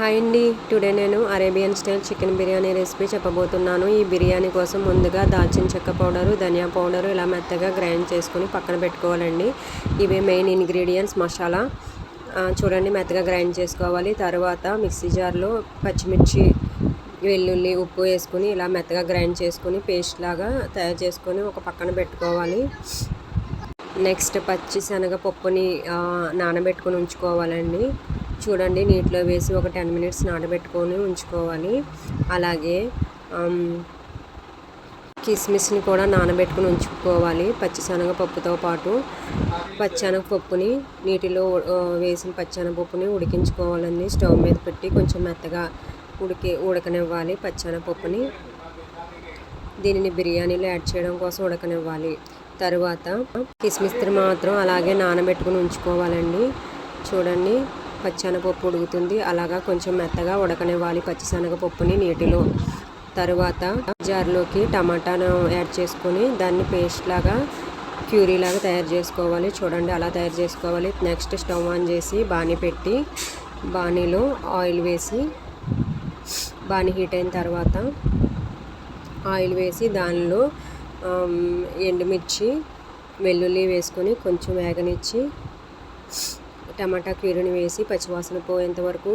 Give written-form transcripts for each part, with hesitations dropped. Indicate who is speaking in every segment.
Speaker 1: Hi అండి. Today నేను Arabian style chicken biryani recipe చెప్పబోతున్నాను. ఈ బిర్యానీ కోసం ముందుగా దాల్చిన చెక్క పౌడరు, ధనియా పౌడరు ఇలా మెత్తగా గ్రైండ్ చేసుకుని పక్కన పెట్టుకోవాలండి. ఇవే మెయిన్ ఇంగ్రీడియంట్స్ మసాలా. చూడండి మెత్తగా గ్రైండ్ చేసుకోవాలి. తర్వాత మిక్సీ జార్లో పచ్చిమిర్చి, వెల్లుల్లి, ఉప్పు వేసుకుని ఇలా మెత్తగా గ్రైండ్ చేసుకుని పేస్ట్ లాగా తయారు చేసుకొని ఒక పక్కన పెట్టుకోవాలి. నెక్స్ట్ పచ్చి శనగపప్పుని నానబెట్టుకుని ఉంచుకోవాలండి. చూడండి నీటిలో వేసి ఒక 10 మినిట్స్ నానబెట్టుకొని ఉంచుకోవాలి. అలాగే కిస్మిస్ని కూడా నానబెట్టుకుని ఉంచుకోవాలి పచ్చిశనగపప్పుతో పాటు. పచ్చెనగపప్పుని నీటిలో వేసిన పచ్చెనగపప్పుని ఉడికించుకోవాలండి. స్టవ్ మీద పెట్టి కొంచెం మెత్తగా ఉడకనివ్వాలి పచ్చెనగపప్పుని. దీనిని బిర్యానీలో యాడ్ చేయడం కోసం ఉడకనివ్వాలి. తర్వాత కిస్మిస్ని మాత్రం అలాగే నానబెట్టుకుని ఉంచుకోవాలండి. చూడండి పచ్చెనగపప్పు ఉడుకుతుంది. అలాగా కొంచెం మెత్తగా ఉడకనివ్వాలి పచ్చిశనగపప్పుని నీటిలో. తర్వాత జార్లోకి టమాటాను యాడ్ చేసుకొని దాన్ని పేస్ట్ లాగా ప్యూరీ లాగా తయారు చేసుకోవాలి. చూడండి అలా తయారు చేసుకోవాలి. నెక్స్ట్ స్టవ్ ఆన్ చేసి బాణీ పెట్టి బాణీలో ఆయిల్ వేసి బాణీ హీట్ అయిన తర్వాత ఆయిల్ వేసి దానిలో ఎండుమిర్చి, వెల్లుల్లి వేసుకొని కొంచెం వేగనిచ్చి టమాటా ప్యూరీని వేసి పచ్చివాసన పోయేంత వరకు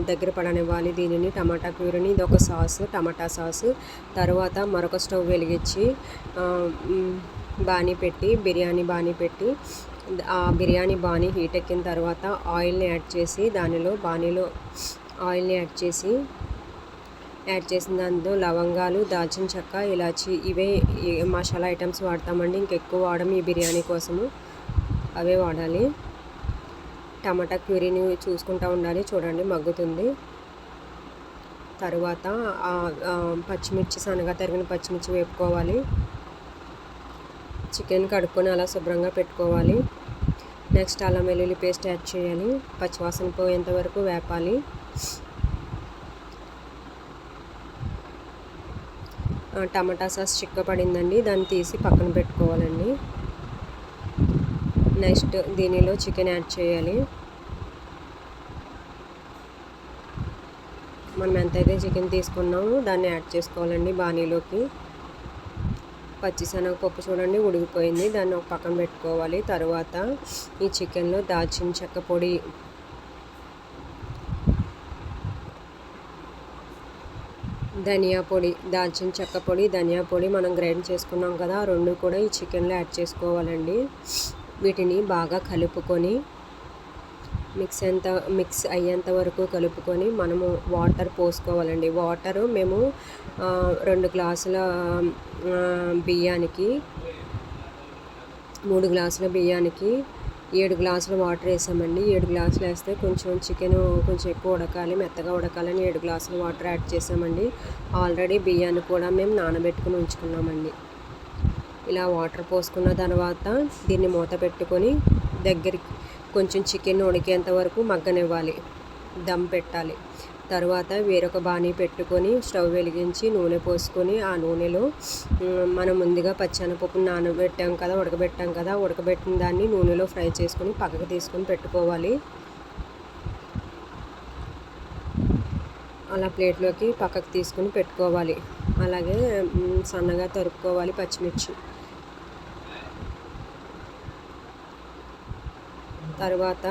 Speaker 1: దగ్గర పడనివ్వాలి. దీనిని టమాటా ప్యూరీని ఇది ఒక సాసు, టమాటా సాసు. తర్వాత మరొక స్టవ్ వెలిగించి బిర్యానీ బాణీ పెట్టి ఆ బిర్యానీ బాణీ హీట్ ఎక్కిన తర్వాత ఆయిల్ని యాడ్ చేసి బాణీలో ఆయిల్ని యాడ్ చేసిన దాంతో లవంగాలు, దాల్చిన చెక్క, ఇలాచి ఇవే మసాలా ఐటమ్స్ వాడతామండి. ఇంకెక్కువ వాడము ఈ బిర్యానీ కోసము. అవే వాడాలి. టమాటా ప్యూరీని చూసుకుంటూ ఉండాలి. చూడండి మగ్గుతుంది. తరువాత పచ్చిమిర్చి, సన్నగా తరిగిన పచ్చిమిర్చి వేపుకోవాలి. చికెన్ కడుక్కొని అలా శుభ్రంగా పెట్టుకోవాలి. నెక్స్ట్ అల్లం వెల్లుల్లి పేస్ట్ యాడ్ చేయాలి. పచ్చివాసన పోయేంత వరకు వేపాలి. టమాటా సాస్ చిక్కపడిందండి. దాన్ని తీసి పక్కన పెట్టుకోవాలండి. నెక్స్ట్ దీనిలో చికెన్ యాడ్ చేయాలి. మనం ఎంతైతే చికెన్ తీసుకున్నామో దాన్ని యాడ్ చేసుకోవాలండి బాణీలోకి. పచ్చిశనగపప్పు చూడండి ఉడికిపోయింది. దాన్ని ఒక పక్కన పెట్టుకోవాలి. తర్వాత ఈ చికెన్లో దాల్చిన చెక్క పొడి, ధనియా పొడి, దాల్చిన చెక్క పొడి, ధనియా పొడి మనం గ్రైండ్ చేసుకున్నాం కదా, ఆ రెండు కూడా ఈ చికెన్లో యాడ్ చేసుకోవాలండి. వీటిని బాగా కలుపుకొని మిక్స్ అయ్యేంత వరకు కలుపుకొని మనము వాటర్ పోసుకోవాలండి. వాటరు మేము 2 గ్లాసుల బియ్యానికి 3 గ్లాసుల బియ్యానికి 7 గ్లాసుల వాటర్ వేసామండి. 7 గ్లాసులు వేస్తే కొంచెం చికెన్ కొంచెం ఎక్కువ ఉడకాలి, మెత్తగా ఉడకాలని 7 గ్లాసుల వాటర్ యాడ్ చేసామండి. ఆల్రెడీ బియ్యాన్ని కూడా మేము నానబెట్టుకుని ఉంచుకున్నామండి. ఇలా వాటర్ పోసుకున్న తర్వాత దీన్ని మూత పెట్టుకొని దగ్గరికి కొంచెం చికెన్ ఉడికేంత వరకు మగ్గనివ్వాలి, దమ్ పెట్టాలి. తర్వాత వేరొక బాణీ పెట్టుకొని స్టవ్ వెలిగించి నూనె పోసుకొని ఆ నూనెలో మనం ముందుగా పచ్చెనగపప్పును ఉడకబెట్టాం కదా, ఉడకబెట్టిన దాన్ని నూనెలో ఫ్రై చేసుకొని పక్కకు తీసుకొని పెట్టుకోవాలి. అలా ప్లేట్లోకి పక్కకు తీసుకుని పెట్టుకోవాలి. అలాగే సన్నగా తరుక్కోవాలి పచ్చిమిర్చి. తర్వాత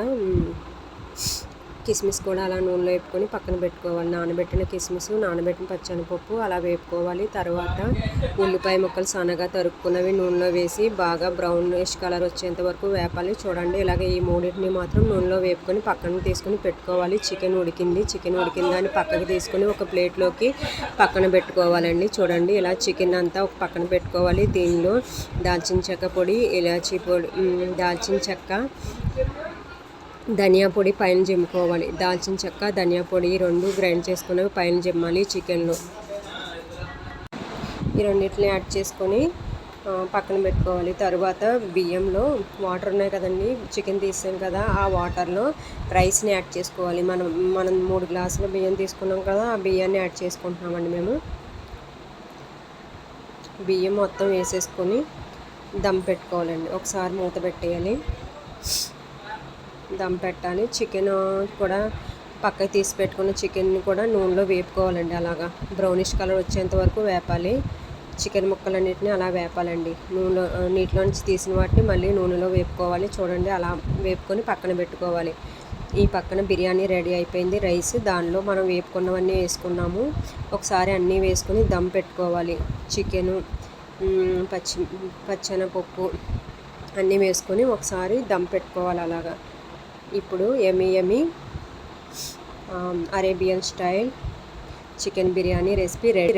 Speaker 1: కిస్మిస్ కూడా అలా నూనెలో వేపుకొని పక్కన పెట్టుకోవాలి. నానబెట్టిన కిస్మిస్, నానబెట్టిన పచ్చెనగపప్పు అలా వేపుకోవాలి. తర్వాత ఉల్లిపాయ ముక్కలు సన్నగా తరుక్కున్నవి నూనెలో వేసి బాగా బ్రౌనిష్ కలర్ వచ్చేంత వరకు వేపాలి. చూడండి ఇలాగే ఈ మూడింటిని మాత్రం నూనెలో వేపుకొని పక్కన తీసుకొని పెట్టుకోవాలి. చికెన్ ఉడికిన దాన్ని పక్కకి తీసుకొని ఒక ప్లేట్లోకి పక్కన పెట్టుకోవాలండి. చూడండి ఇలా చికెన్ అంతా ఒక పక్కన పెట్టుకోవాలి. దీనిలో దాల్చిన చెక్క పొడి, ఇలాచీ పొడి, దాల్చిన చెక్క, ధనియా పొడి పైన జిమ్ముకోవాలి. దాల్చిన చెక్క, ధనియా పొడి రెండు గ్రైండ్ చేసుకున్నవి పైన జిమ్మాలి చికెన్లో. ఈ రెండింటిని యాడ్ చేసుకొని పక్కన పెట్టుకోవాలి. తర్వాత బియ్యంలో వాటర్ ఉన్నాయి కదండి, చికెన్ తీసాం కదా, ఆ వాటర్లో రైస్ని యాడ్ చేసుకోవాలి. మనం 3 గ్లాసుల బియ్యం తీసుకున్నాం కదా, ఆ బియ్యాన్ని యాడ్ చేసుకుంటున్నామండి మేము. బియ్యం మొత్తం వేసేసుకొని దమ్ పెట్టుకోవాలండి. ఒకసారి మూత పెట్టేయాలి, దమ్ పెట్టాలి. చికెన్ కూడా పక్కకి తీసి పెట్టుకున్న చికెన్ని కూడా నూనెలో వేపుకోవాలండి. అలాగా బ్రౌనిష్ కలర్ వచ్చేంత వరకు వేపాలి. చికెన్ ముక్కలన్నిటిని అలా వేపాలండి. నీటిలో నుంచి తీసిన వాటిని మళ్ళీ నూనెలో వేపుకోవాలి. చూడండి అలా వేపుకొని పక్కన పెట్టుకోవాలి. ఈ పక్కన బిర్యానీ రెడీ అయిపోయింది. రైస్ దానిలో మనం వేపుకున్నవన్నీ వేసుకున్నాము. ఒకసారి అన్నీ వేసుకొని దమ్ పెట్టుకోవాలి. చికెను, పచ్చెనపప్పు అన్నీ వేసుకొని ఒకసారి దమ్ పెట్టుకోవాలి. అలాగా ఇప్పుడు yummy Arabian style chicken biryani recipe ready.